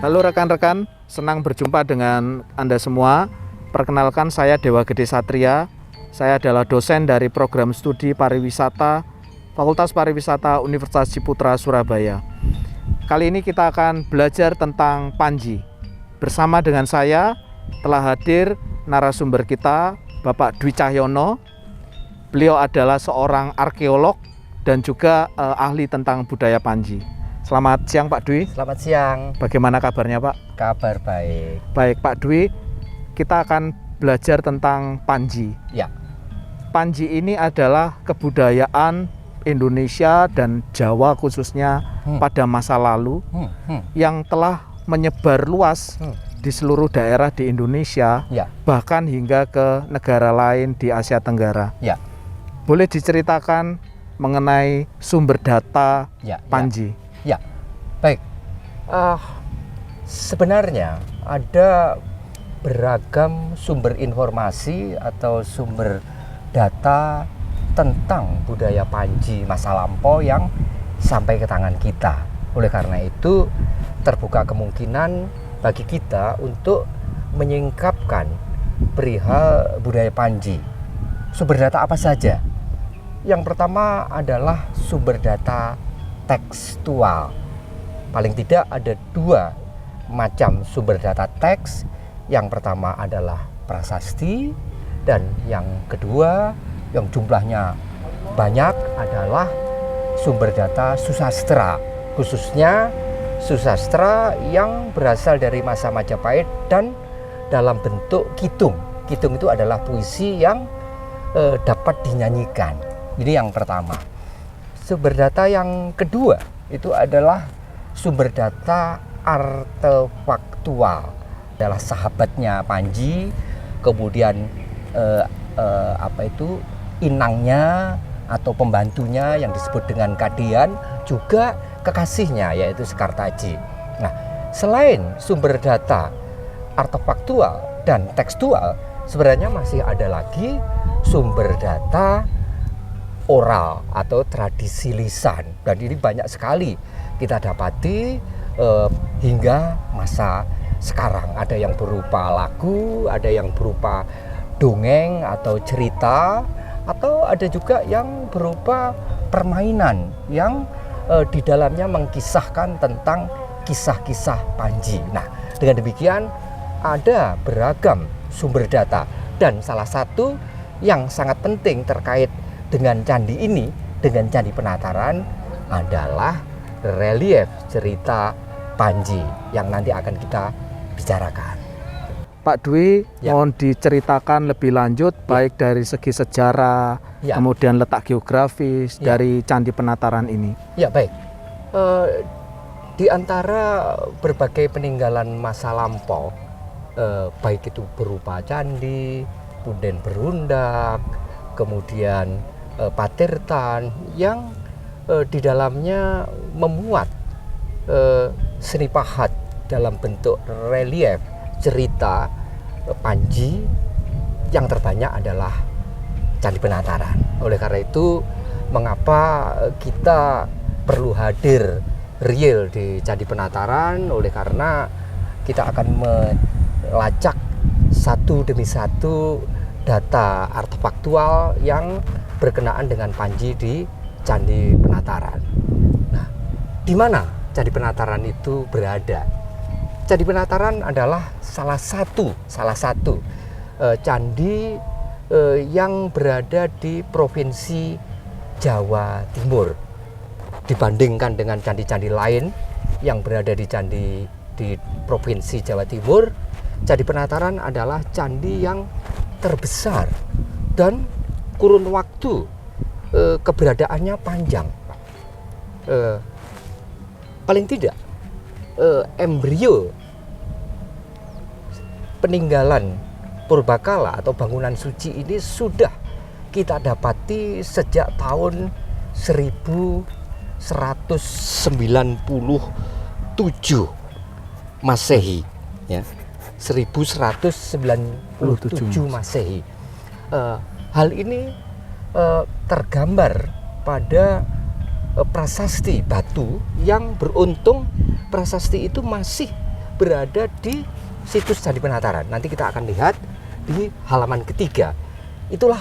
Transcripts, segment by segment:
Halo rekan-rekan, senang berjumpa dengan Anda semua. Perkenalkan, saya Dewa Gede Satria. Saya adalah dosen dari program studi pariwisata Fakultas Pariwisata Universitas Ciputra Surabaya. Kali ini kita akan belajar tentang Panji. Bersama dengan saya telah hadir narasumber kita, Bapak Dwi Cahyono. Beliau adalah seorang arkeolog dan juga ahli tentang budaya Panji. Selamat siang Pak Dwi. Selamat siang. Bagaimana kabarnya Pak? Kabar baik. Baik Pak Dwi, kita akan belajar tentang Panji. Ya. Panji ini adalah kebudayaan Indonesia dan Jawa khususnya pada masa lalu yang telah menyebar luas di seluruh daerah di Indonesia, bahkan hingga ke negara lain di Asia Tenggara. Boleh diceritakan mengenai sumber data Panji? Ya, baik. Sebenarnya ada beragam sumber informasi atau sumber data tentang budaya Panji masa lampau yang sampai ke tangan kita. Oleh karena itu, terbuka kemungkinan bagi kita untuk menyingkapkan perihal budaya Panji. Sumber data apa saja? Yang pertama adalah sumber data tekstual. Paling tidak ada dua macam sumber data teks. Yang pertama adalah prasasti, dan yang kedua yang jumlahnya banyak adalah sumber data susastra, khususnya susastra yang berasal dari masa Majapahit dan dalam bentuk kitung. Kitung itu adalah puisi yang dapat dinyanyikan. Ini yang pertama. Sumber data yang kedua itu adalah sumber data artefaktual, adalah sahabatnya Panji, kemudian inangnya atau pembantunya yang disebut dengan Kadian, juga kekasihnya yaitu Sekartaji. Nah, selain sumber data artefaktual dan tekstual, sebenarnya masih ada lagi sumber data oral atau tradisi lisan, dan ini banyak sekali kita dapati hingga masa sekarang. Ada yang berupa lagu, ada yang berupa dongeng atau cerita, atau ada juga yang berupa permainan yang di dalamnya mengkisahkan tentang kisah-kisah Panji. Nah, dengan demikian ada beragam sumber data, dan salah satu yang sangat penting terkait dengan candi ini, dengan Candi Penataran, adalah relief cerita Panji yang nanti akan kita bicarakan. Pak Dwi, mohon diceritakan lebih lanjut baik dari segi sejarah, kemudian letak geografis dari Candi Penataran ini. Ya, baik. Di antara berbagai peninggalan masa lampau, baik itu berupa candi, punden berundak, kemudian patirtan yang di dalamnya memuat seni pahat dalam bentuk relief cerita Panji, yang terbanyak adalah Candi Penataran. Oleh karena itu, mengapa kita perlu hadir real di Candi Penataran? Oleh karena kita akan melacak satu demi satu data artefaktual yang berkenaan dengan Panji di Candi Penataran. Nah, di mana Candi Penataran itu berada? Candi Penataran adalah salah satu candi yang berada di Provinsi Jawa Timur. Dibandingkan dengan candi-candi lain yang berada di Provinsi Jawa Timur, Candi Penataran adalah candi yang terbesar dan kurun waktu keberadaannya panjang. Paling tidak embrio peninggalan purbakala atau bangunan suci ini sudah kita dapati sejak tahun 1197 Masehi, ya. 1197 Masehi. Hal ini tergambar pada prasasti batu yang beruntung prasasti itu masih berada di situs Candi Penataran. Nanti kita akan lihat di halaman ketiga. Itulah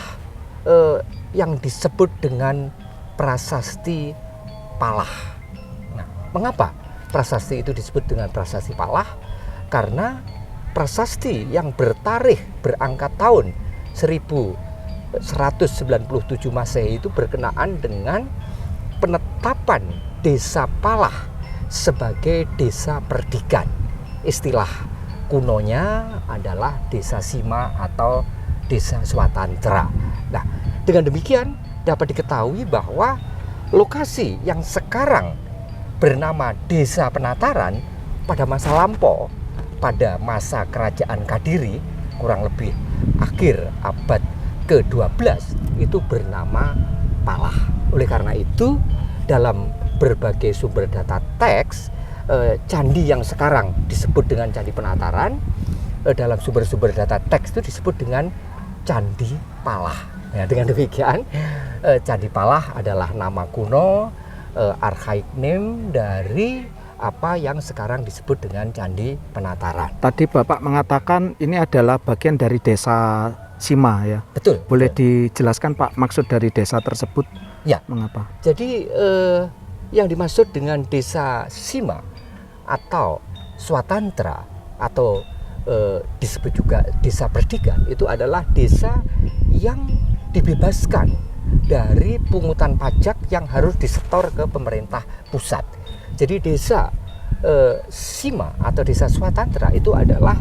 yang disebut dengan prasasti Palah. Nah, mengapa prasasti itu disebut dengan prasasti Palah? Karena prasasti yang bertarikh berangkat tahun 1197 Masehi itu berkenaan dengan penetapan desa Palah sebagai desa perdikan. Istilah kunonya adalah desa Sima atau desa Swatantra. Nah, dengan demikian dapat diketahui bahwa lokasi yang sekarang bernama Desa Penataran pada masa lampau, pada masa kerajaan Kadiri, kurang lebih akhir abad ke-12, itu bernama Palah. Oleh karena itu, dalam berbagai sumber data teks, candi yang sekarang disebut dengan Candi Penataran, dalam sumber-sumber data teks itu disebut dengan Candi Palah. Ya, dengan demikian, Candi Palah adalah nama kuno, archaic name dari apa yang sekarang disebut dengan Candi Penataran. Tadi Bapak mengatakan ini adalah bagian dari desa Sima ya. Betul. Boleh dijelaskan Pak maksud dari desa tersebut? Ya. Mengapa? Jadi yang dimaksud dengan desa Sima atau Swatantra atau disebut juga desa perdikan itu adalah desa yang dibebaskan dari pungutan pajak yang harus disetor ke pemerintah pusat. Jadi desa Sima atau desa Swatantra itu adalah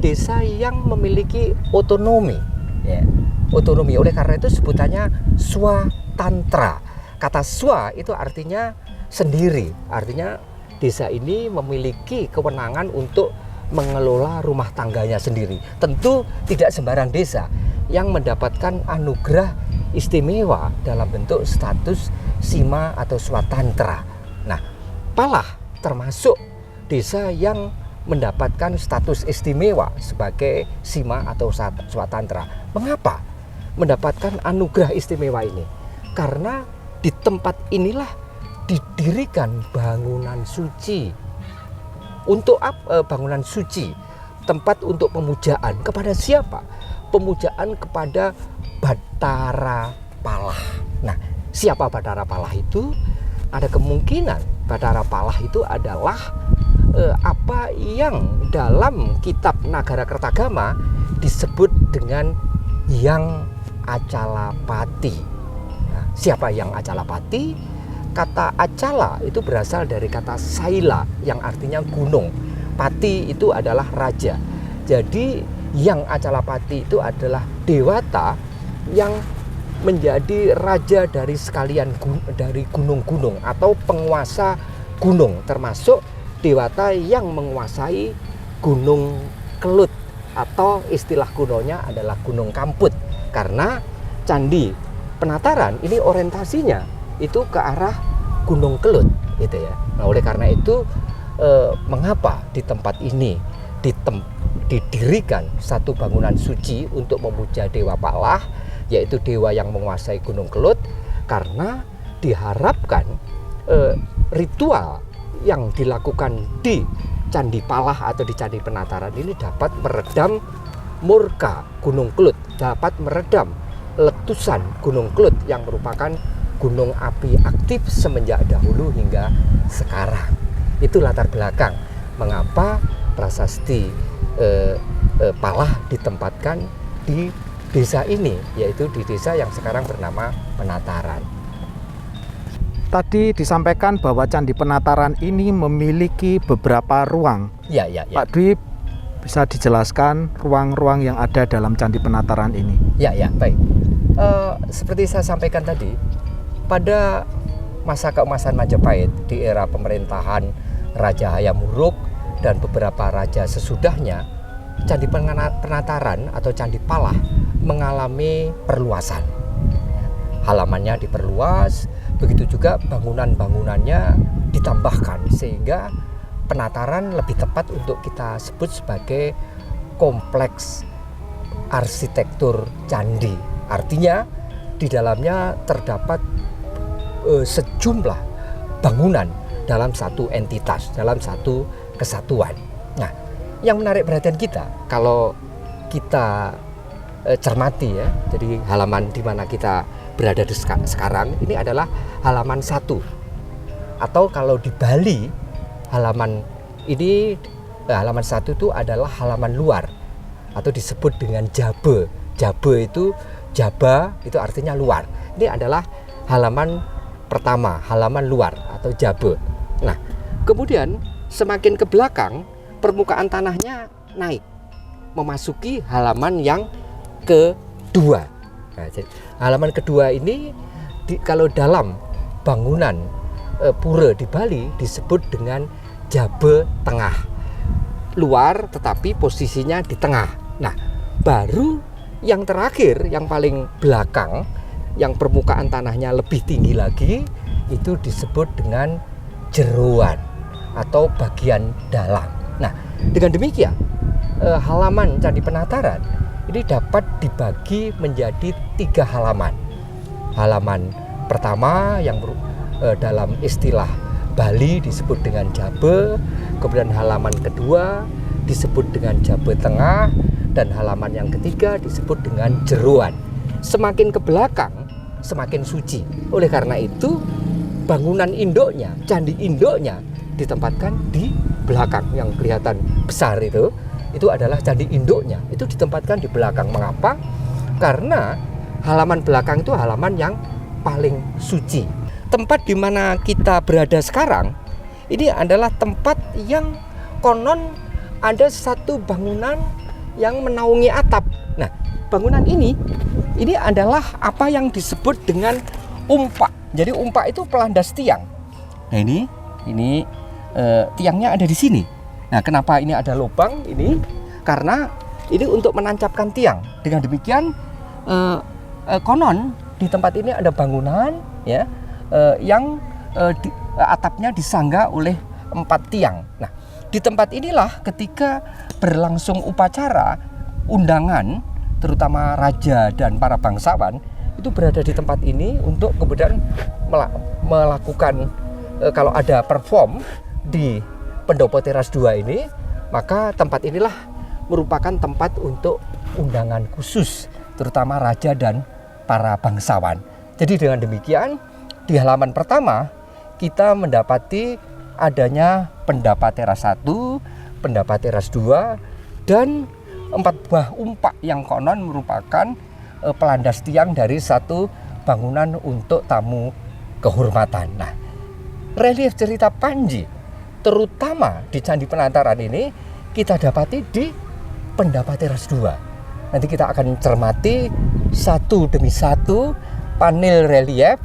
desa yang memiliki otonomi, ya. Otonomi. Oleh karena itu sebutannya Swatantra. Kata swa itu artinya sendiri, artinya desa ini memiliki kewenangan untuk mengelola rumah tangganya sendiri. Tentu tidak sembarang desa yang mendapatkan anugerah istimewa dalam bentuk status Sima atau Swatantra. Nah, Palah termasuk desa yang mendapatkan status istimewa sebagai Sima atau Swatantra. Mengapa mendapatkan anugerah istimewa ini? Karena di tempat inilah didirikan bangunan suci. Untuk bangunan suci, tempat untuk pemujaan kepada siapa? Pemujaan kepada Batara Palah. Nah, siapa Batara Palah itu? Ada kemungkinan Batara Palah itu adalah apa yang dalam kitab Nagara Kertagama disebut dengan Yang Acalapati. Nah, siapa Yang Acalapati? Kata Acala itu berasal dari kata Saila yang artinya gunung. Pati itu adalah raja. Jadi Yang Acalapati itu adalah dewata yang menjadi raja dari sekalian dari gunung-gunung atau penguasa gunung, termasuk dewata yang menguasai Gunung Kelut atau istilah kunonya adalah Gunung Kamput. Karena Candi Penataran ini orientasinya itu ke arah Gunung Kelut gitu ya. Nah, oleh karena itu mengapa di tempat ini didirikan satu bangunan suci untuk memuja Dewa Palah, yaitu dewa yang menguasai Gunung Kelut, karena diharapkan ritual yang dilakukan di Candi Palah atau di Candi Penataran ini dapat meredam murka Gunung Kelut, dapat meredam letusan Gunung Kelut yang merupakan gunung api aktif semenjak dahulu hingga sekarang. Itu latar belakang mengapa prasasti Palah ditempatkan di desa ini, yaitu di desa yang sekarang bernama Penataran. Tadi disampaikan bahwa Candi Penataran ini memiliki beberapa ruang. Ya. Pak Dwi, bisa dijelaskan ruang-ruang yang ada dalam Candi Penataran ini? Ya, baik. Seperti saya sampaikan tadi, pada masa keemasan Majapahit di era pemerintahan Raja Hayam Wuruk dan beberapa raja sesudahnya, Candi Penataran atau Candi Palah mengalami perluasan. Halamannya diperluas, begitu juga bangunan-bangunannya ditambahkan, sehingga Penataran lebih tepat untuk kita sebut sebagai kompleks arsitektur candi. Artinya di dalamnya terdapat sejumlah bangunan dalam satu entitas, dalam satu kesatuan. Nah, yang menarik perhatian kita kalau kita cermati ya, jadi halaman di mana kita berada sekarang ini adalah halaman 1. Atau kalau di Bali halaman ini halaman 1 itu adalah halaman luar atau disebut dengan jabe. Jabe itu jaba itu artinya luar. Ini adalah halaman pertama, halaman luar atau jabe. Nah, kemudian semakin ke belakang permukaan tanahnya naik memasuki halaman yang kedua. Nah, jadi halaman kedua ini kalau dalam bangunan pura di Bali disebut dengan jabe tengah. Luar tetapi posisinya di tengah. Nah, baru yang terakhir yang paling belakang yang permukaan tanahnya lebih tinggi lagi itu disebut dengan jeroan atau bagian dalam. Nah, dengan demikian halaman Candi Penataran ini dapat dibagi menjadi 3 halaman. Halaman pertama yang dalam istilah Bali disebut dengan jabe, kemudian halaman kedua disebut dengan jabe tengah, dan halaman yang ketiga disebut dengan jeroan. Semakin ke belakang semakin suci. Oleh karena itu bangunan induknya, candi induknya ditempatkan di belakang. Yang kelihatan besar itu adalah candi induknya, itu ditempatkan di belakang. Mengapa? Karena halaman belakang itu halaman yang paling suci. Tempat di mana kita berada sekarang ini adalah tempat yang konon ada satu bangunan yang menaungi atap. Nah, bangunan ini adalah apa yang disebut dengan umpak. Jadi umpak itu pelandas tiang. Nah, ini tiangnya ada di sini. Nah, kenapa ini ada lubang ini? Karena ini untuk menancapkan tiang. Dengan demikian konon di tempat ini ada bangunan ya yang atapnya disangga oleh 4 tiang. Nah, di tempat inilah ketika berlangsung upacara undangan, terutama raja dan para bangsawan itu berada di tempat ini untuk kemudian melakukan kalau ada perform di Pendopo Teras 2 ini, maka tempat inilah merupakan tempat untuk undangan khusus, terutama raja dan para bangsawan. Jadi dengan demikian di halaman pertama kita mendapati adanya Pendapa Teras 1, Pendapa Teras 2, dan 4 buah umpak yang konon merupakan pelandas tiang dari satu bangunan untuk tamu kehormatan. Nah, relief cerita Panji terutama di Candi Penataran ini kita dapati di Pendapa Teras 2. Nanti kita akan cermati satu demi satu panel relief,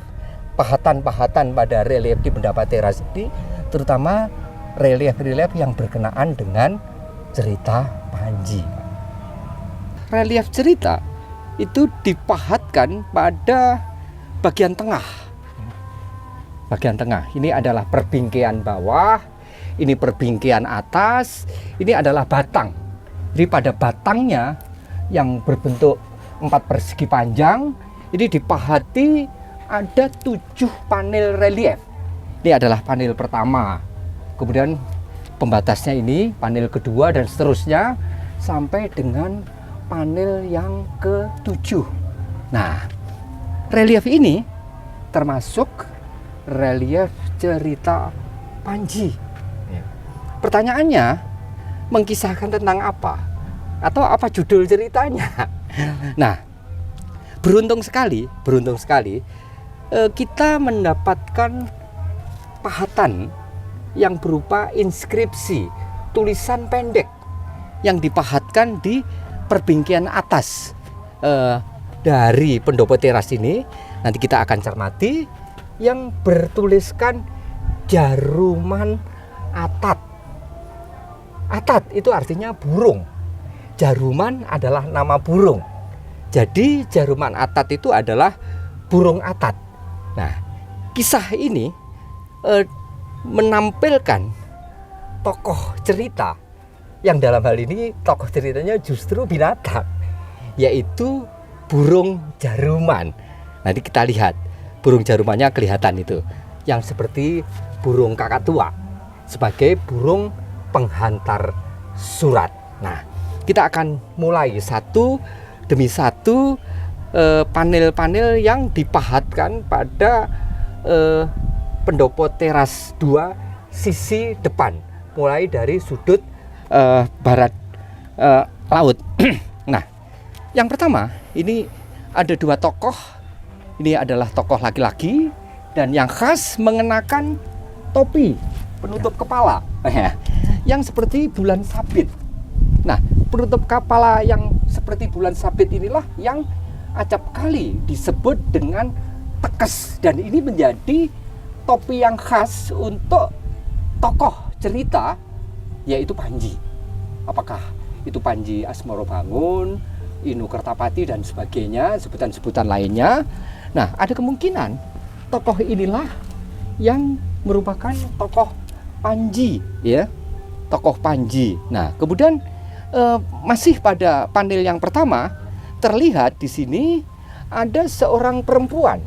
pahatan-pahatan pada relief di Pendapa Teras ini, terutama relief-relief yang berkenaan dengan cerita Panji. Relief cerita itu dipahatkan pada bagian tengah. Bagian tengah ini adalah perbingkian bawah, ini perbingkian atas, ini adalah batang. Jadi pada batangnya yang berbentuk 4 persegi panjang ini dipahati ada 7 panel relief. Ini adalah panel pertama, kemudian pembatasnya ini panel kedua dan seterusnya sampai dengan panel yang ke-7. Nah, relief ini termasuk relief cerita Panji. Pertanyaannya, mengkisahkan tentang apa? Atau apa judul ceritanya? Nah, beruntung sekali kita mendapatkan pahatan yang berupa inskripsi, tulisan pendek yang dipahatkan di perbingkian atas dari Pendopo Teras ini. Nanti kita akan cermati yang bertuliskan Jaruman Atat. Atat itu artinya burung. Jaruman adalah nama burung. Jadi Jaruman Atat itu adalah burung atat. Nah, kisah ini menampilkan tokoh cerita yang dalam hal ini tokoh ceritanya justru binatang, yaitu burung jaruman. Nanti kita lihat burung jarumannya kelihatan itu, yang seperti burung kakatua sebagai burung penghantar surat. Nah, kita akan mulai satu demi satu panel-panel yang dipahatkan pada pendopo teras 2 sisi depan, mulai dari sudut barat laut. Nah, yang pertama ini ada 2 tokoh. Ini adalah tokoh laki-laki dan yang khas mengenakan topi penutup kepala yang seperti bulan sabit. Nah, penutup kepala yang seperti bulan sabit inilah yang acap kali disebut dengan tekes, dan ini menjadi topi yang khas untuk tokoh cerita, yaitu Panji. Apakah itu Panji Asmorobangun, Inu Kertapati dan sebagainya, sebutan-sebutan lainnya. Nah, ada kemungkinan tokoh inilah yang merupakan tokoh Panji, ya, tokoh Panji. Nah, kemudian masih pada panel yang pertama terlihat di sini ada seorang perempuan,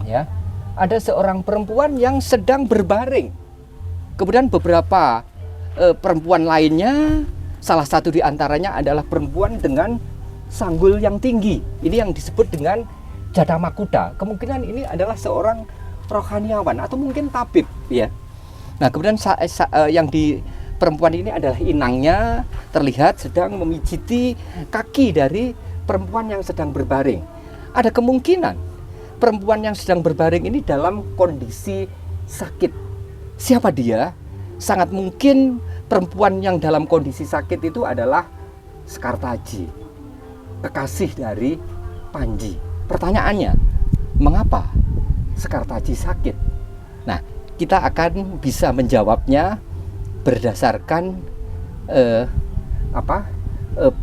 ya, ada seorang perempuan yang sedang berbaring. Kemudian beberapa perempuan lainnya, salah satu di antaranya adalah perempuan dengan sanggul yang tinggi. Ini yang disebut dengan Jatamakuta. Kemungkinan ini adalah seorang rohaniawan atau mungkin tabib, ya. Nah, kemudian yang di perempuan ini adalah inangnya, terlihat sedang memijiti kaki dari perempuan yang sedang berbaring. Ada kemungkinan perempuan yang sedang berbaring ini dalam kondisi sakit. Siapa dia? Sangat mungkin perempuan yang dalam kondisi sakit itu adalah Sekartaji, kekasih dari Panji. Pertanyaannya, mengapa Sekartaji sakit? Nah, kita akan bisa menjawabnya berdasarkan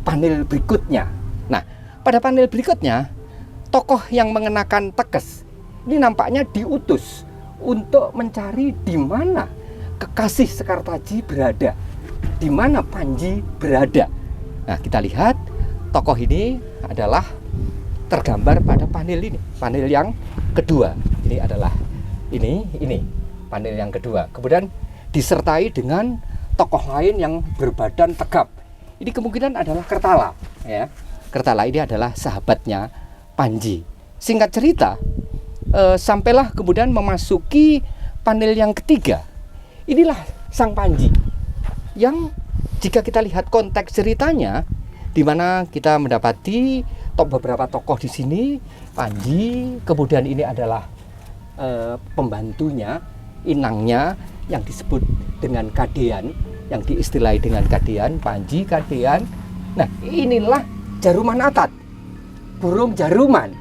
panel berikutnya. Nah, pada panel berikutnya, tokoh yang mengenakan tekes ini nampaknya diutus untuk mencari di mana kekasih Sekartaji berada, di mana Panji berada. Nah, kita lihat tokoh ini adalah tergambar pada panel ini, panel yang kedua. Ini adalah ini panel yang kedua. Kemudian disertai dengan tokoh lain yang berbadan tegap. Ini kemungkinan adalah Kertala, ya. Kertala ini adalah sahabatnya Panji. Singkat cerita, sampailah kemudian memasuki panel yang ketiga. Inilah sang Panji yang jika kita lihat konteks ceritanya, di mana kita mendapati beberapa tokoh di sini, Panji, kemudian ini adalah pembantunya, inangnya yang disebut dengan Kadean, yang diistilahi dengan Kadean, Panji, Kadean. Nah, inilah Jaruman Atat, burung jaruman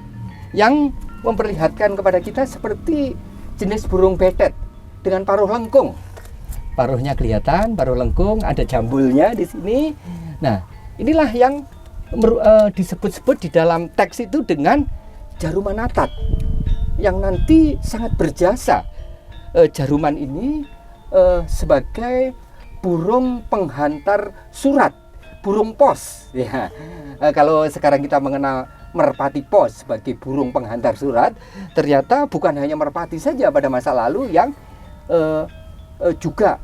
yang memperlihatkan kepada kita seperti jenis burung betet dengan paruh lengkung. Paruhnya kelihatan, paruh lengkung, ada jambulnya di sini. Nah, inilah yang disebut-sebut di dalam teks itu dengan Jaruman Atat, yang nanti sangat berjasa. Jaruman ini sebagai burung penghantar surat, burung pos, ya. Kalau sekarang kita mengenal merpati pos sebagai burung penghantar surat, ternyata bukan hanya merpati saja pada masa lalu yang juga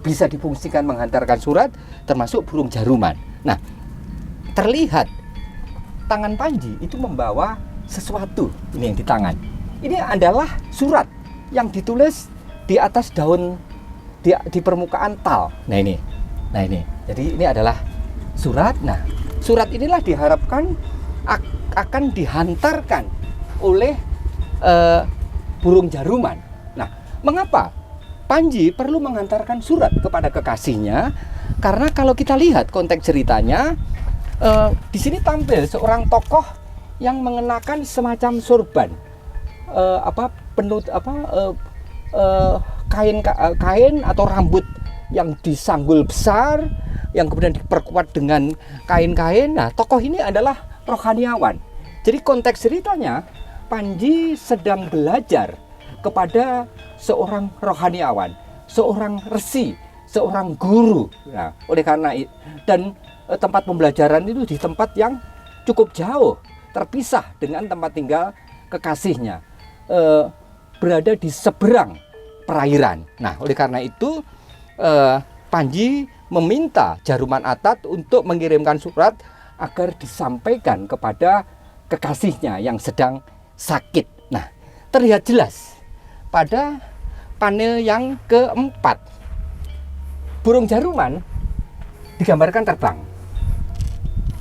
bisa difungsikan menghantarkan surat, termasuk burung jaruman. Nah, terlihat tangan Panji itu membawa sesuatu. Ini yang di tangan. Ini adalah surat yang ditulis di atas daun di permukaan tal. Nah ini. Jadi ini adalah surat. Nah, surat inilah diharapkan akan dihantarkan oleh burung jaruman. Nah, mengapa Panji perlu menghantarkan surat kepada kekasihnya? Karena kalau kita lihat konteks ceritanya, di sini tampil seorang tokoh yang mengenakan semacam sorban, kain atau rambut yang disanggul besar, yang kemudian diperkuat dengan kain-kain. Nah, tokoh ini adalah rohaniawan. Jadi konteks ceritanya, Panji sedang belajar kepada seorang rohaniawan, seorang resi, seorang guru. Nah, oleh karena dan tempat pembelajaran itu di tempat yang cukup jauh, terpisah dengan tempat tinggal kekasihnya, berada di seberang perairan. Nah, oleh karena itu Panji meminta Jaruman Atat untuk mengirimkan surat agar disampaikan kepada kekasihnya yang sedang sakit. Nah, terlihat jelas pada panel yang keempat. Burung jaruman digambarkan terbang.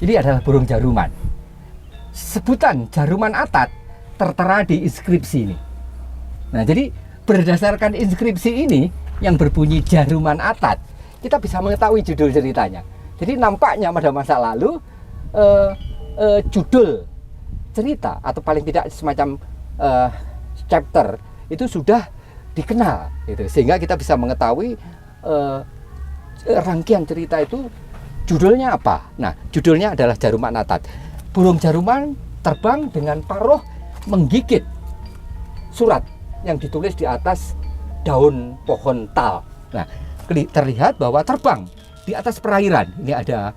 Ini adalah burung jaruman. Sebutan Jaruman Atat tertera di inskripsi ini. Nah, jadi berdasarkan inskripsi ini yang berbunyi Jaruman Atat, kita bisa mengetahui judul ceritanya. Jadi nampaknya pada masa lalu judul cerita atau paling tidak semacam chapter itu sudah dikenal, gitu. Sehingga kita bisa mengetahui rangkaian cerita itu judulnya apa. Nah, judulnya adalah Jaruman Atat. Burung jaruman terbang dengan paroh menggigit surat yang ditulis di atas daun pohon tal. Nah, terlihat bahwa terbang di atas perairan. Ini ada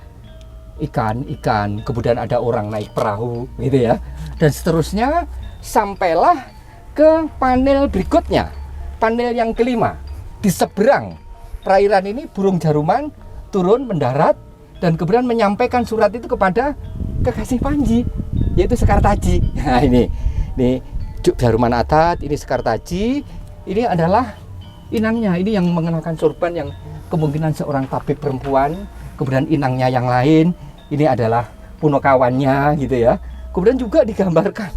ikan, kemudian ada orang naik perahu, gitu ya. Dan seterusnya sampailah ke panel berikutnya. Panel yang kelima. Di seberang perairan ini burung jaruman turun mendarat dan kemudian menyampaikan surat itu kepada kekasih Panji, yaitu Sekartaji. Nah, ini Jaruman Atat, ini Sekartaji, ini adalah inangnya, ini yang mengenakan sorban yang kemungkinan seorang tabib perempuan, kemudian inangnya yang lain, ini adalah punokawannya, gitu ya. Kemudian juga digambarkan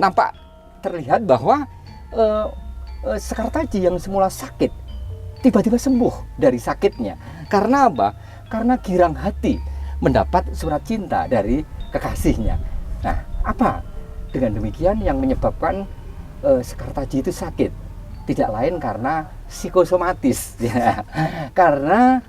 nampak terlihat bahwa Sekartaji yang semula sakit tiba-tiba sembuh dari sakitnya. Karena apa? Karena girang hati mendapat surat cinta dari kekasihnya. Nah, apa dengan demikian yang menyebabkan Sekartaji itu sakit? Tidak lain karena psikosomatis, ya. Karena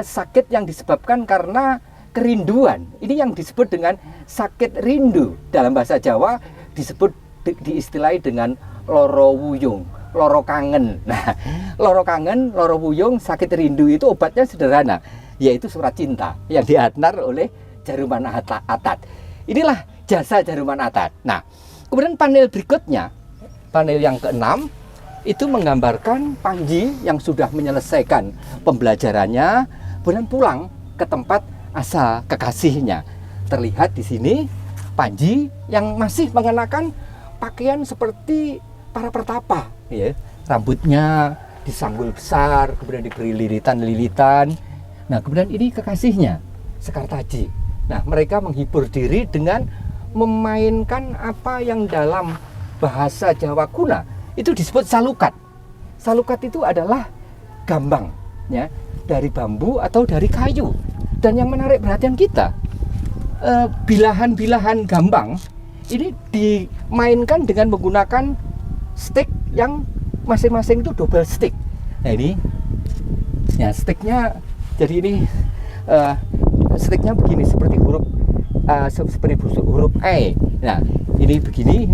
sakit yang disebabkan karena kerinduan. Ini yang disebut dengan sakit rindu. Dalam bahasa Jawa disebut diistilahi dengan loro wuyung, loro kangen. Nah, loro kangen, loro wuyung, sakit rindu itu obatnya sederhana, yaitu surat cinta yang diantar oleh Jaruman Atat. Inilah jasa Jaruman Atat. Nah, kemudian panel berikutnya, panel yang keenam, itu menggambarkan Panji yang sudah menyelesaikan pembelajarannya, kemudian pulang ke tempat asal kekasihnya. Terlihat di sini Panji yang masih mengenakan pakaian seperti para pertapa, ya. Rambutnya disanggul besar, kemudian diberi lilitan-lilitan. Nah, kemudian ini kekasihnya, Sekartaji. Nah, mereka menghibur diri dengan memainkan apa yang dalam bahasa Jawa kuna itu disebut salukat. Salukat itu adalah gambang, ya, dari bambu atau dari kayu. Dan yang menarik perhatian kita, bilahan-bilahan gambang ini dimainkan dengan menggunakan stick yang masing-masing itu double stick. Nah, ini ya sticknya, jadi ini sticknya begini seperti huruf huruf E. Nah, ini begini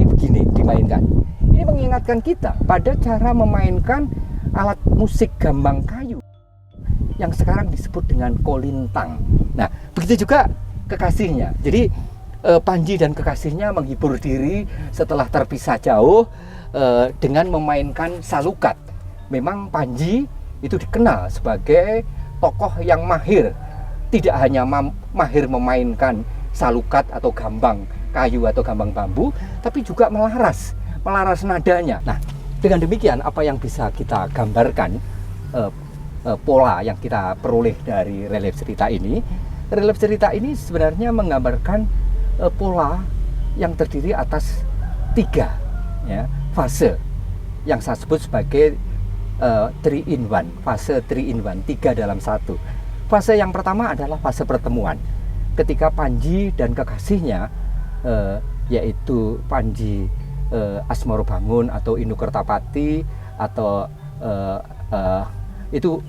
dimainkan. Ini mengingatkan kita pada cara memainkan alat musik gambang kayu yang sekarang disebut dengan kolintang. Nah, begitu juga kekasihnya. Jadi Panji dan kekasihnya menghibur diri setelah terpisah jauh dengan memainkan salukat. Memang Panji itu dikenal sebagai tokoh yang mahir, tidak hanya mahir memainkan salukat atau gambang kayu atau gambang bambu, tapi juga melaras nadanya. Nah, dengan demikian apa yang bisa kita gambarkan, pola yang kita peroleh dari relief cerita ini? Relief cerita ini sebenarnya menggambarkan pola yang terdiri atas 3 ya, fase yang saya sebut sebagai 3 in 1, fase 3 in 1, 3 dalam 1. Fase yang pertama adalah fase pertemuan, ketika Panji dan kekasihnya, yaitu Panji Asmorobangun atau Inukertapati atau itu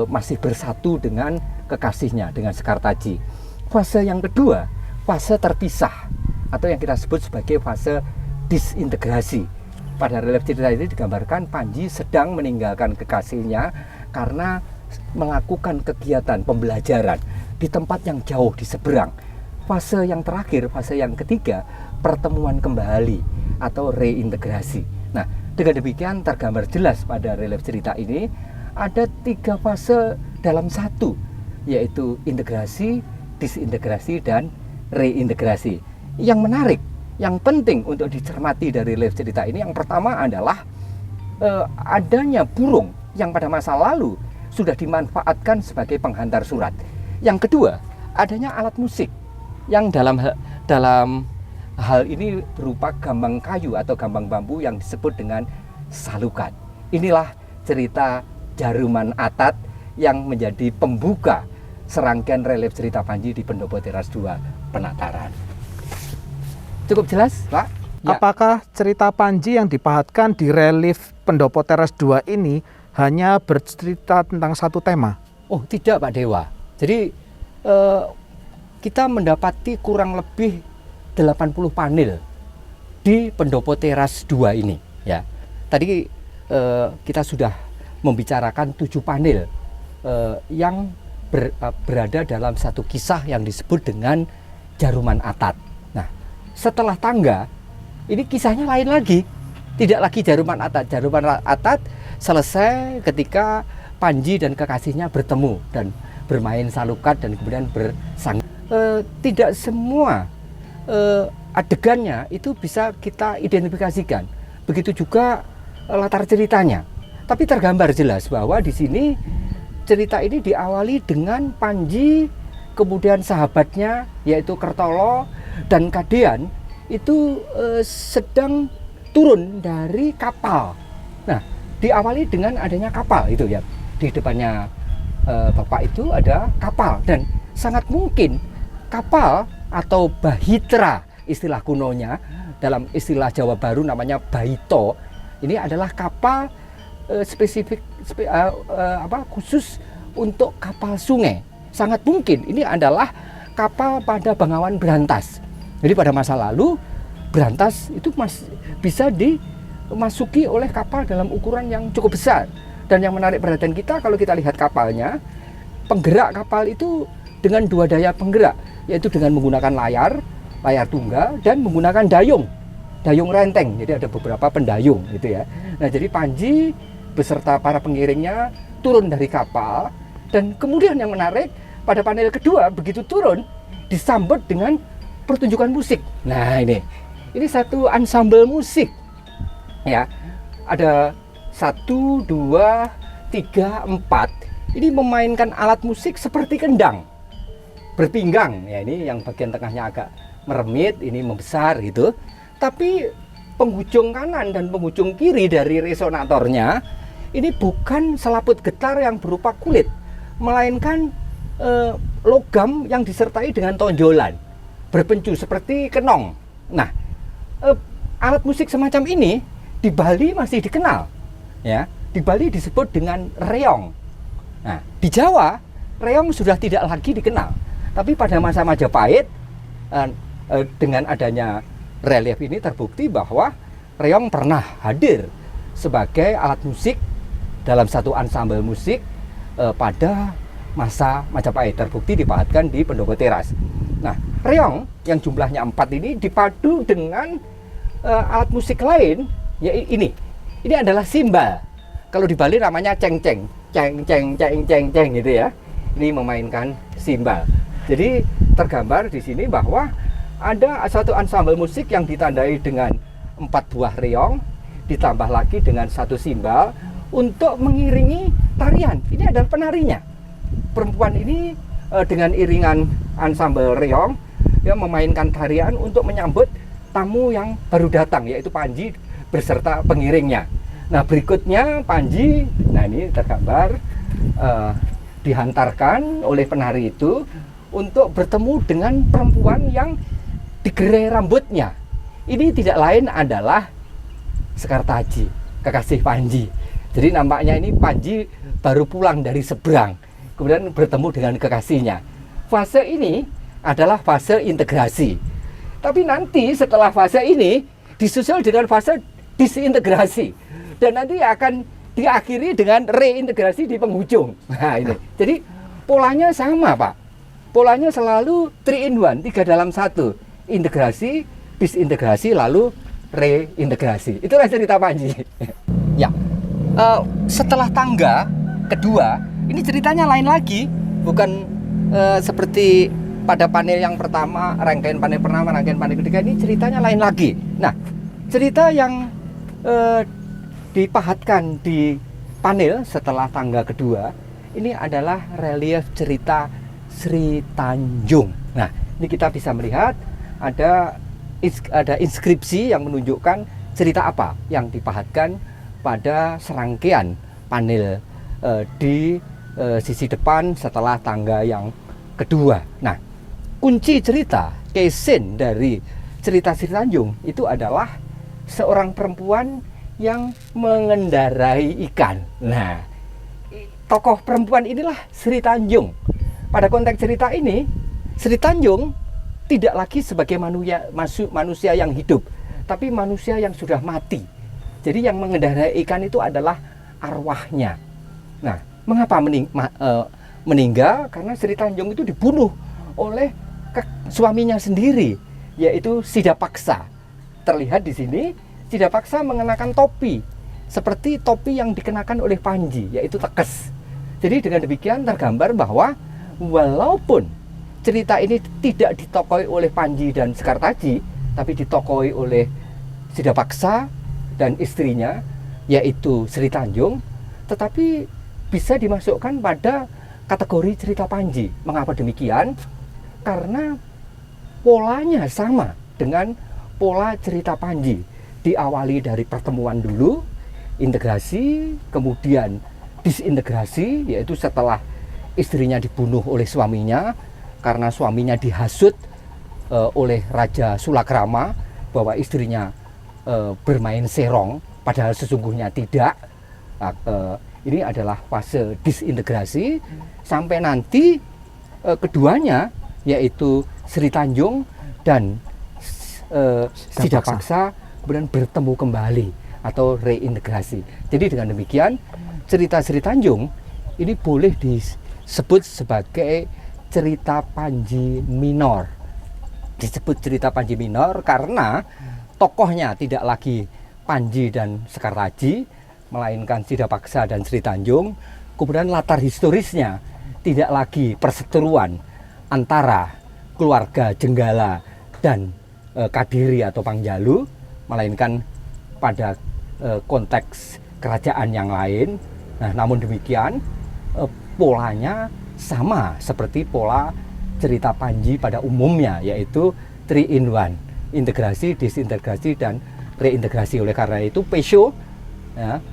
masih bersatu dengan kekasihnya, dengan Sekartaji. Fase yang kedua, fase terpisah atau yang kita sebut sebagai fase disintegrasi. Pada relief cerita ini digambarkan Panji sedang meninggalkan kekasihnya karena melakukan kegiatan pembelajaran di tempat yang jauh di seberang. Fase yang terakhir, fase yang ketiga, pertemuan kembali atau reintegrasi. Nah, dengan demikian tergambar jelas pada relief cerita ini ada 3 fase dalam satu, yaitu integrasi, disintegrasi, dan reintegrasi. Yang menarik, yang penting untuk dicermati dari relief cerita ini, yang pertama adalah adanya burung yang pada masa lalu sudah dimanfaatkan sebagai penghantar surat. Yang kedua, adanya alat musik yang dalam hal ini berupa gambang kayu atau gambang bambu yang disebut dengan salukat. Inilah cerita Jaruman Atat yang menjadi pembuka serangkaian relief cerita Panji di Pendopo Teras 2 Penataran. Cukup jelas, Pak? Ya. Apakah cerita Panji yang dipahatkan di relief Pendopo Teras 2 ini hanya bercerita tentang satu tema? Oh, tidak, Pak Dewa. Jadi kita mendapati kurang lebih 80 panel di Pendopo Teras 2 ini, ya. Tadi kita sudah membicarakan 7 panel yang berada dalam satu kisah yang disebut dengan Jaruman Atat. Nah, setelah tangga ini kisahnya lain lagi, tidak lagi Jaruman Atat. Jaruman Atat selesai ketika Panji dan kekasihnya bertemu dan bermain salukat dan kemudian bersang. Tidak semua adegannya itu bisa kita identifikasikan. Begitu juga latar ceritanya. Tapi tergambar jelas bahwa di sini cerita ini diawali dengan Panji, kemudian sahabatnya yaitu Kertolo dan Kadean itu sedang turun dari kapal. Nah, diawali dengan adanya kapal itu ya. Di depannya Bapak itu ada kapal dan sangat mungkin kapal atau bahitra istilah kunonya, dalam istilah Jawa Baru namanya baito. Ini adalah kapal spesifik khusus untuk kapal sungai. Sangat mungkin ini adalah kapal pada Bengawan Brantas. Jadi pada masa lalu Brantas itu bisa dimasuki oleh kapal dalam ukuran yang cukup besar. Dan yang menarik perhatian kita kalau kita lihat kapalnya, penggerak kapal itu dengan 2 daya penggerak, yaitu dengan menggunakan layar tunggal dan menggunakan dayung renteng. Jadi ada beberapa pendayung gitu ya. Nah, jadi Panji beserta para pengiringnya turun dari kapal dan kemudian yang menarik pada panel kedua begitu turun disambut dengan pertunjukan musik. Nah, ini satu ansambel musik ya, ada 1, 2, 3, 4 ini memainkan alat musik seperti kendang berpinggang ya. Ini yang bagian tengahnya agak meremit, ini membesar gitu, tapi penghujung kanan dan penghujung kiri dari resonatornya ini bukan selaput getar yang berupa kulit, melainkan logam yang disertai dengan tonjolan berpencu seperti kenong. Nah, alat musik semacam ini di Bali masih dikenal, ya. Di Bali disebut dengan reong. Nah, di Jawa reong sudah tidak lagi dikenal. Tapi pada masa Majapahit dengan adanya relief ini terbukti bahwa reong pernah hadir sebagai alat musik dalam satu ansambel musik pada masa Majapahit, terbukti dipahatkan di Pendopo Teras. Nah, reong yang jumlahnya 4 ini dipadu dengan alat musik lain, ya ini adalah simbal. Kalau di Bali namanya ceng-ceng, ceng gitu ya. Ini memainkan simbal. Jadi tergambar di sini bahwa ada satu ansambel musik yang ditandai dengan 4 buah reong, ditambah lagi dengan 1 simbal untuk mengiringi tarian. Ini adalah penarinya. Perempuan ini dengan iringan ansambel reong yang memainkan tarian untuk menyambut tamu yang baru datang, yaitu Panji beserta pengiringnya. Nah, berikutnya Panji, nah ini tergambar dihantarkan oleh penari itu untuk bertemu dengan perempuan yang digerai rambutnya. Ini tidak lain adalah Sekartaji, kekasih Panji. Jadi nampaknya ini Panji baru pulang dari seberang, kemudian bertemu dengan kekasihnya. Fase ini adalah fase integrasi. Tapi nanti setelah fase ini disusul dengan fase disintegrasi. Dan nanti akan diakhiri dengan reintegrasi di penghujung. Nah, ini. Jadi polanya sama, Pak. Polanya selalu 3 in 1, 3 dalam 1. Integrasi, disintegrasi, lalu reintegrasi. Itulah cerita Panji. Ya. Setelah tangga kedua, ini ceritanya lain lagi, bukan seperti pada panel yang pertama, rangkaian panel pertama, rangkaian panel ketiga. Ini ceritanya lain lagi. Nah, cerita yang dipahatkan di panel setelah tangga kedua ini adalah relief cerita Sri Tanjung. Nah, ini kita bisa melihat ada inskripsi yang menunjukkan cerita apa yang dipahatkan pada serangkaian panel di sisi depan setelah tangga yang kedua. Nah, kunci cerita, kesin dari cerita Sri Tanjung itu adalah seorang perempuan yang mengendarai ikan. Nah, tokoh perempuan inilah Sri Tanjung. Pada konteks cerita ini, Sri Tanjung tidak lagi sebagai manusia yang hidup, tapi manusia yang sudah mati. Jadi yang mengendarai ikan itu adalah arwahnya. Nah, mengapa meninggal? Karena Sri Tanjung itu dibunuh oleh suaminya sendiri, yaitu Sidapaksa. Terlihat di sini Sidapaksa mengenakan topi seperti topi yang dikenakan oleh Panji, yaitu tekes. Jadi dengan demikian tergambar bahwa walaupun cerita ini tidak ditokoi oleh Panji dan Sekartaji, tapi ditokoi oleh Sidapaksa dan istrinya, yaitu Sri Tanjung, tetapi bisa dimasukkan pada kategori cerita Panji. Mengapa demikian? Karena polanya sama dengan pola cerita Panji. Diawali dari pertemuan dulu, integrasi, kemudian disintegrasi, yaitu setelah istrinya dibunuh oleh suaminya karena suaminya dihasut oleh Raja Sulakrama bahwa istrinya bermain serong, padahal sesungguhnya tidak. Ini adalah fase disintegrasi sampai nanti keduanya, yaitu Sri Tanjung dan Sidapaksa kemudian bertemu kembali atau reintegrasi. Jadi dengan demikian cerita Sri Tanjung ini boleh disebut sebagai cerita Panji minor. Disebut cerita Panji minor karena tokohnya tidak lagi Panji dan Sekartaji, melainkan Sidapaksa dan Sri Tanjung. Kemudian latar historisnya tidak lagi perseteruan antara keluarga Jenggala dan Kadiri atau Pangjalu, melainkan pada konteks kerajaan yang lain. Nah, namun demikian polanya sama seperti pola cerita Panji pada umumnya, yaitu 3 in 1, integrasi, disintegrasi, dan reintegrasi. Oleh karena itu Pesho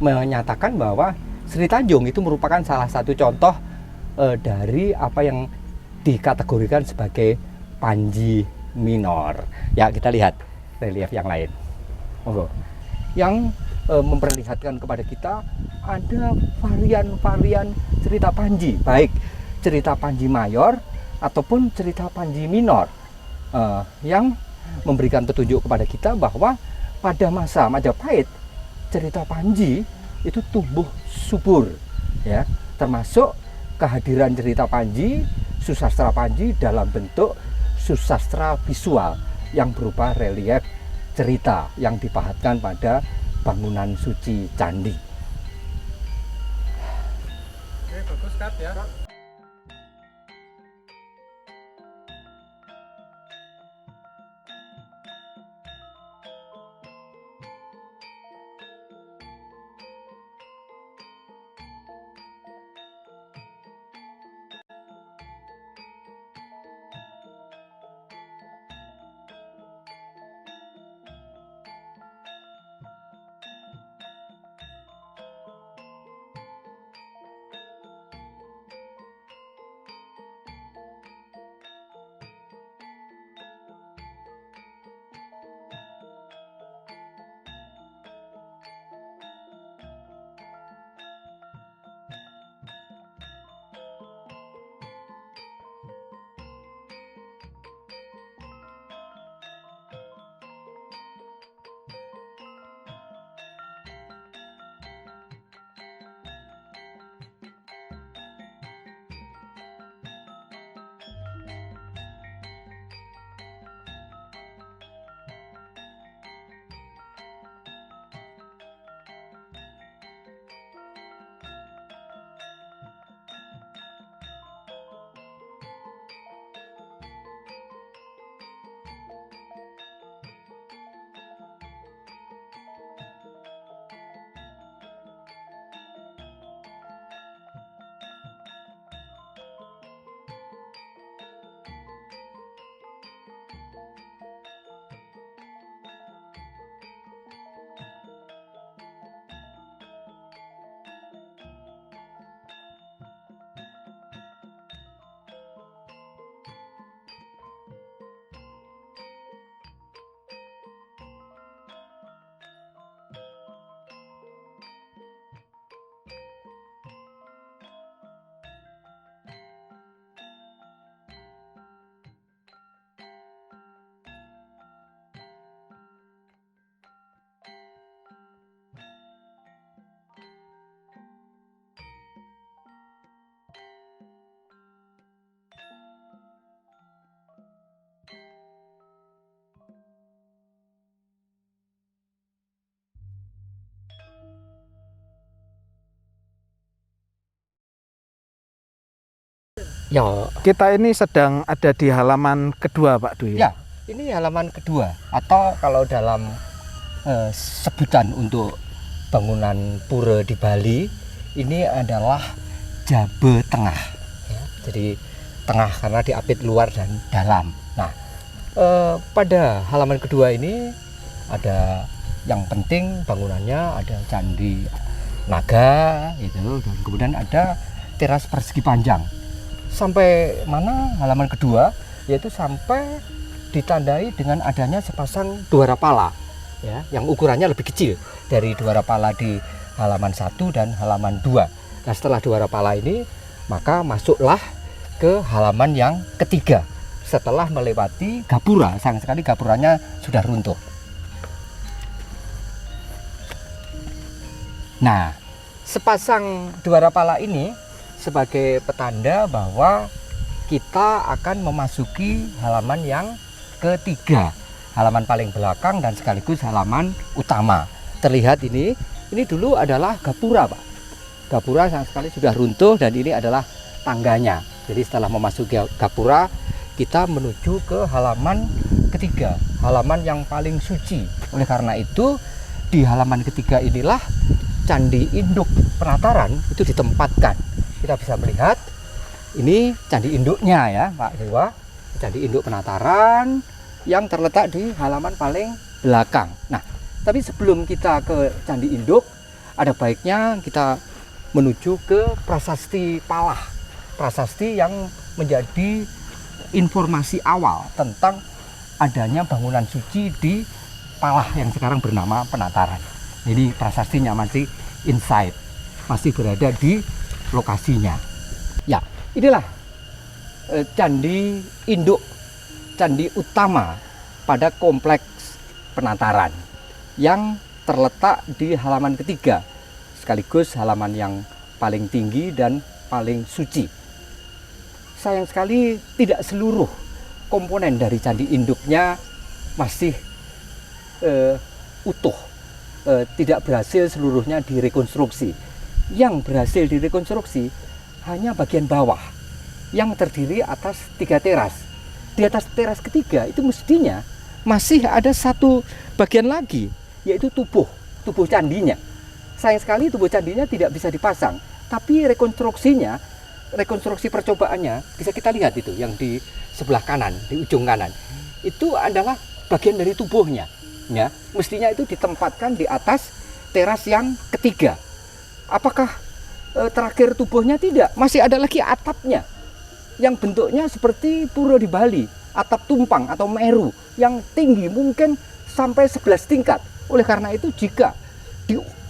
menyatakan bahwa Sri Tanjung itu merupakan salah satu contoh dari apa yang dikategorikan sebagai Panji minor. Ya, kita lihat relief yang lain. Yang memperlihatkan kepada kita ada varian-varian cerita Panji, baik cerita Panji mayor ataupun cerita Panji minor, yang memberikan petunjuk kepada kita bahwa pada masa Majapahit cerita Panji itu tumbuh subur, ya, termasuk kehadiran cerita Panji, susastra Panji dalam bentuk susastra visual yang berupa relief cerita yang dipahatkan pada bangunan suci candi. Oke, bagus Kat ya. Ya, Kita ini sedang ada di halaman kedua, Pak Dwi. ya, ini halaman kedua atau kalau dalam sebutan untuk bangunan pura di Bali ini adalah Jabe Tengah. Ya, jadi tengah karena diapit luar dan dalam. Nah, pada halaman kedua ini ada yang penting bangunannya, ada candi naga itu, dan kemudian ada teras persegi panjang. Sampai mana halaman kedua, yaitu sampai ditandai dengan adanya sepasang dwara pala, ya, yang ukurannya lebih kecil dari dwara pala di halaman 1 dan halaman 2. Nah, setelah dwara pala ini maka masuklah ke halaman yang ketiga setelah melewati gapura. Sayang sekali gapuranya sudah runtuh. Nah, sepasang dwara pala ini sebagai petanda bahwa kita akan memasuki halaman yang ketiga, halaman paling belakang dan sekaligus halaman utama. Terlihat ini dulu adalah gapura, Pak. Gapura sayang sekali sudah runtuh dan ini adalah tangganya. Jadi setelah memasuki gapura, kita menuju ke halaman ketiga, halaman yang paling suci. Oleh karena itu, di halaman ketiga inilah Candi Induk Penataran itu ditempatkan. Kita bisa melihat ini candi induknya ya, Pak Dewa. Candi Induk Penataran yang terletak di halaman paling belakang. Nah, tapi sebelum kita ke Candi Induk, ada baiknya kita menuju ke Prasasti Palah. Prasasti yang menjadi informasi awal tentang adanya bangunan suci di Palah yang sekarang bernama Penataran. Ini prasastinya masih inside, masih berada di lokasinya. Ya, inilah Candi Induk, candi utama pada kompleks Penataran yang terletak di halaman ketiga, sekaligus halaman yang paling tinggi dan paling suci. Sayang sekali tidak seluruh komponen dari candi induknya masih utuh, tidak berhasil seluruhnya direkonstruksi. Yang berhasil direkonstruksi hanya bagian bawah yang terdiri atas 3 teras. Di atas teras ketiga itu mestinya masih ada satu bagian lagi, yaitu tubuh candinya. Sayang sekali tubuh candinya tidak bisa dipasang, tapi rekonstruksi percobaannya bisa kita lihat itu yang di sebelah kanan, di ujung kanan. Itu adalah bagian dari tubuhnya. Ya, mestinya itu ditempatkan di atas teras yang ketiga. Apakah terakhir tubuhnya? Tidak, masih ada lagi atapnya yang bentuknya seperti pura di Bali, atap tumpang atau meru yang tinggi mungkin sampai 11 tingkat. Oleh karena itu jika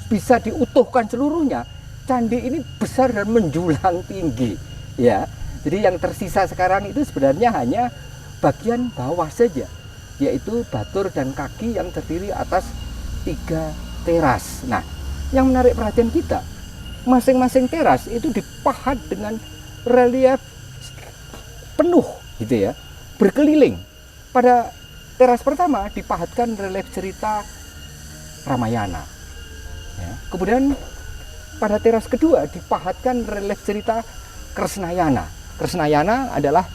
bisa diutuhkan seluruhnya, candi ini besar dan menjulang tinggi. Ya, jadi yang tersisa sekarang itu sebenarnya hanya bagian bawah saja, yaitu batur dan kaki yang terdiri atas 3 teras. Nah, yang menarik perhatian kita, masing-masing teras itu dipahat dengan relief penuh gitu ya, berkeliling. Pada teras pertama dipahatkan relief cerita Ramayana ya. Kemudian pada teras kedua dipahatkan relief cerita Kresnayana. Kresnayana adalah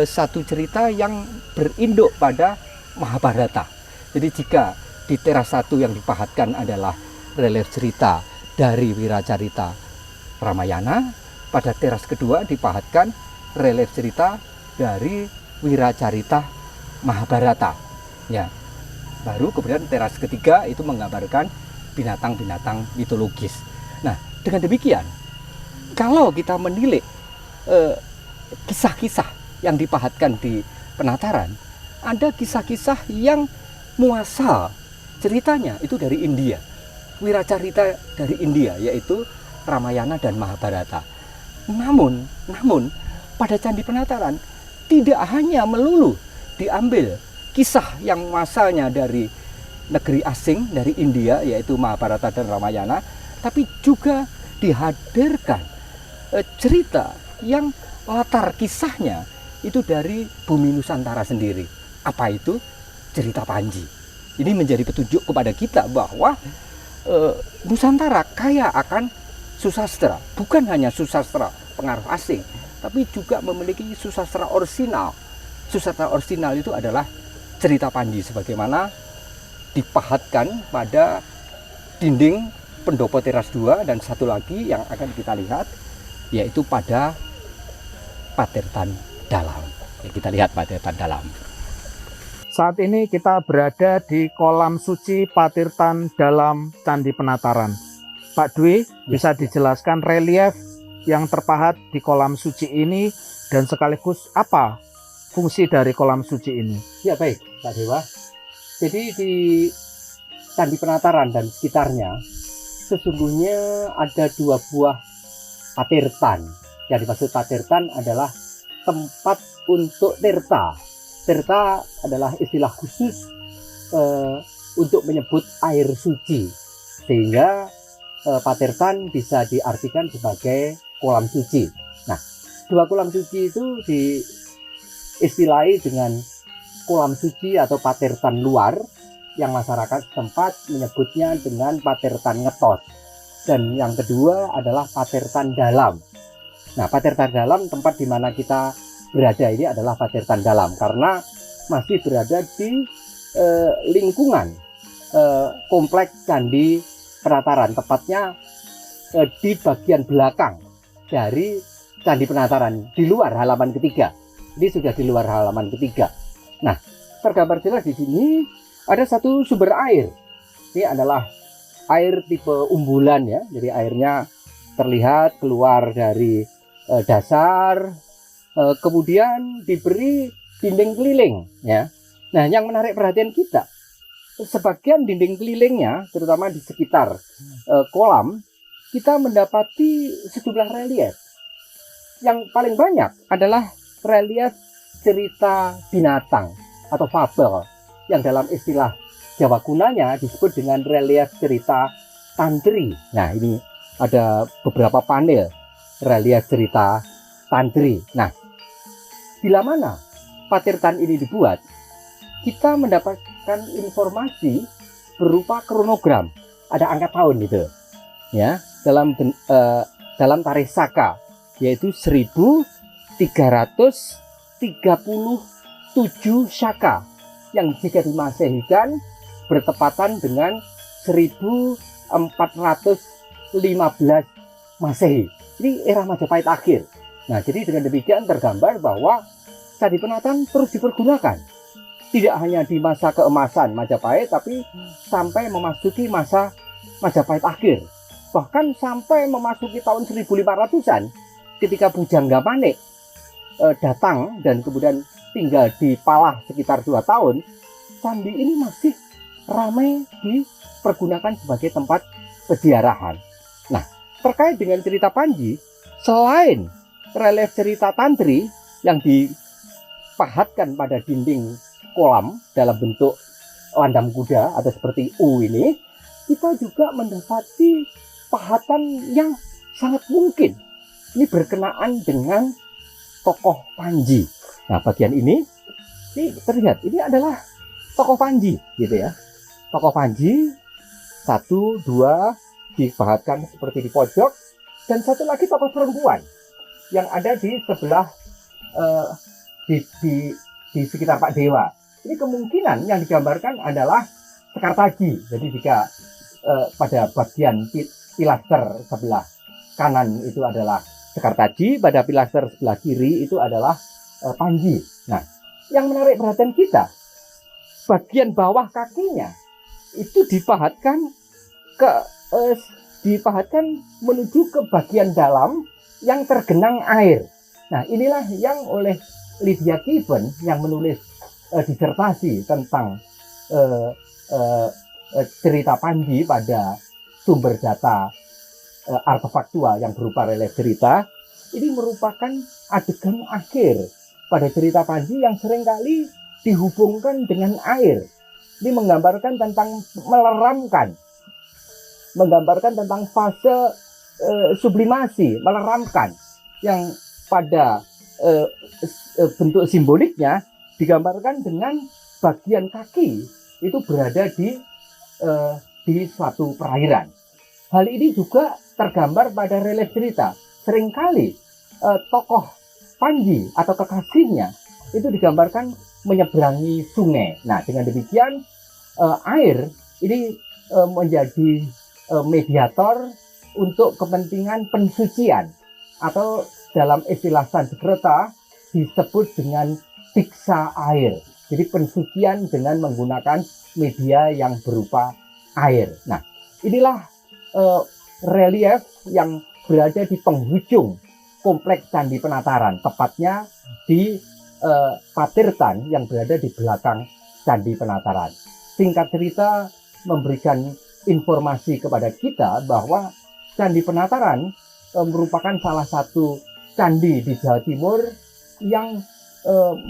satu cerita yang berinduk pada Mahabharata. Jadi jika di teras 1 yang dipahatkan adalah relief cerita dari Wiracarita Ramayana, pada teras kedua dipahatkan relief cerita dari Wiracarita Mahabharata. Ya. Baru kemudian teras ketiga itu menggambarkan binatang-binatang mitologis. Nah, dengan demikian, kalau kita menilik kisah-kisah yang dipahatkan di Penataran, ada kisah-kisah yang muasal ceritanya itu dari India. Wiracarita dari India, yaitu Ramayana dan Mahabharata. Namun pada Candi Penataran tidak hanya melulu diambil kisah yang muasalnya dari negeri asing, dari India, yaitu Mahabharata dan Ramayana, tapi juga dihadirkan cerita yang latar kisahnya itu dari bumi Nusantara sendiri. Apa itu? Cerita Panji. Ini menjadi petunjuk kepada kita bahwa Nusantara kaya akan susastra, bukan hanya susastra pengaruh asing, tapi juga memiliki susastra orisinal. Susastra orisinal itu adalah cerita Panji sebagaimana dipahatkan pada dinding pendopo teras 2 dan satu lagi yang akan kita lihat yaitu pada Patirtan Dalam. Ya, kita lihat Patirtan Dalam. Saat ini kita berada di kolam suci Patirtan Dalam Candi Penataran. Pak Dwi, bisa dijelaskan relief yang terpahat di kolam suci ini dan sekaligus apa fungsi dari kolam suci ini? Ya baik, Pak Dewa. Jadi di Candi Penataran dan sekitarnya sesungguhnya ada 2 buah patirtan. Yang dimaksud patirtan adalah tempat untuk tirta. Tirta adalah istilah khusus untuk menyebut air suci, sehingga patirtan bisa diartikan sebagai kolam suci. Nah, 2 kolam suci itu diistilahi dengan kolam suci atau patirtan luar, yang masyarakat setempat menyebutnya dengan patirtan ngetos. Dan yang kedua adalah patirtan dalam. Nah, patirtan dalam, tempat di mana kita berada ini adalah Patirtan Dalam karena masih berada di lingkungan kompleks Candi Penataran, tepatnya di bagian belakang dari Candi Penataran, di luar halaman ketiga. Ini sudah di luar halaman ketiga. Nah, tergambar jelas di sini ada satu sumber air. Ini adalah air tipe umbulan ya, jadi airnya terlihat keluar dari dasar. Kemudian diberi dinding keliling ya. Nah, yang menarik perhatian kita, sebagian dinding kelilingnya terutama di sekitar kolam kita mendapati sejumlah relief. Yang paling banyak adalah relief cerita binatang atau fabel yang dalam istilah Jawa kunanya disebut dengan relief cerita tantri. Nah, ini ada beberapa panel relief cerita tantri. Nah, bila mana patirtan ini dibuat, kita mendapatkan informasi berupa kronogram, ada angka tahun gitu, ya, dalam tarikh Saka, yaitu 1337 Saka, yang jika dimasehikan bertepatan dengan 1415 Masehi. Ini era Majapahit akhir. Nah, jadi dengan demikian tergambar bahwa Candi Penataran terus dipergunakan. Tidak hanya di masa keemasan Majapahit, tapi sampai memasuki masa Majapahit akhir. Bahkan sampai memasuki tahun 1500-an, ketika Pujangga Manik datang dan kemudian tinggal di Palah sekitar 2 tahun, candi ini masih ramai dipergunakan sebagai tempat peziarahan. Nah, terkait dengan cerita Panji, selain relief cerita tantri yang dipahatkan pada dinding kolam dalam bentuk landam kuda atau seperti U ini, kita juga mendapati pahatan yang sangat mungkin ini berkenaan dengan tokoh Panji. Nah, bagian ini terlihat ini adalah tokoh Panji gitu ya. Tokoh Panji 1, 2 dipahatkan seperti di pojok, dan satu lagi tokoh perempuan yang ada di sebelah di sekitar Pak Dewa. Ini kemungkinan yang digambarkan adalah Sekartaji. Jadi jika pada bagian pilaster sebelah kanan itu adalah Sekartaji, pada pilaster sebelah kiri itu adalah Panji. Nah, yang menarik perhatian kita, bagian bawah kakinya itu dipahatkan menuju ke bagian dalam yang tergenang air. Nah, inilah yang oleh Lydia Gibbon yang menulis disertasi tentang cerita Panji pada sumber data artefaktual yang berupa relief cerita. Ini merupakan adegan akhir pada cerita Panji yang seringkali dihubungkan dengan air. Ini menggambarkan tentang meleramkan, menggambarkan tentang fase sublimasi, meleramkan, yang pada bentuk simboliknya digambarkan dengan bagian kaki itu berada di suatu perairan. Hal ini juga tergambar pada relief cerita. Seringkali tokoh Panji atau kekasihnya itu digambarkan menyeberangi sungai. Nah, dengan demikian air ini menjadi mediator untuk kepentingan pensucian, atau dalam istilah Sanskerta disebut dengan tiksa air. Jadi pensucian dengan menggunakan media yang berupa air. Nah, inilah relief yang berada di penghujung kompleks Candi Penataran, tepatnya di Patirtan yang berada di belakang Candi Penataran. Singkat cerita, memberikan informasi kepada kita bahwa Candi Penataran merupakan salah satu candi di Jawa Timur yang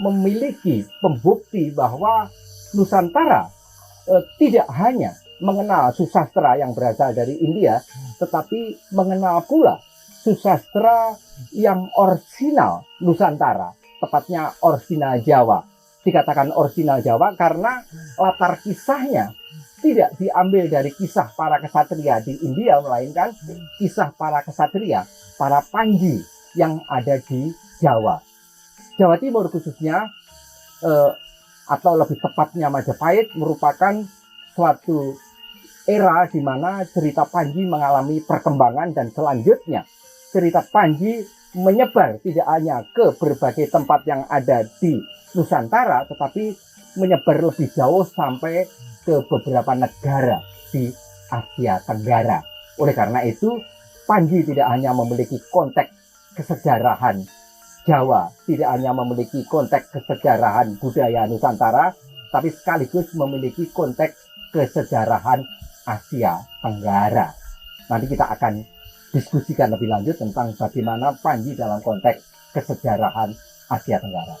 memiliki pembukti bahwa Nusantara tidak hanya mengenal susastra yang berasal dari India, tetapi mengenal pula susastra yang orisinal Nusantara, tepatnya orisinal Jawa. Dikatakan orisinal Jawa karena latar kisahnya tidak diambil dari kisah para kesatria di India, melainkan kisah para kesatria, para Panji yang ada di Jawa. Jawa Timur khususnya, atau lebih tepatnya Majapahit, merupakan suatu era di mana cerita Panji mengalami perkembangan, dan selanjutnya cerita Panji menyebar tidak hanya ke berbagai tempat yang ada di Nusantara, tetapi menyebar lebih jauh sampai ke beberapa negara di Asia Tenggara. Oleh karena itu, Panji tidak hanya memiliki konteks kesejarahan Jawa, tidak hanya memiliki konteks kesejarahan budaya Nusantara, tapi sekaligus memiliki konteks kesejarahan Asia Tenggara. Nanti kita akan diskusikan lebih lanjut tentang bagaimana Panji dalam konteks kesejarahan Asia Tenggara.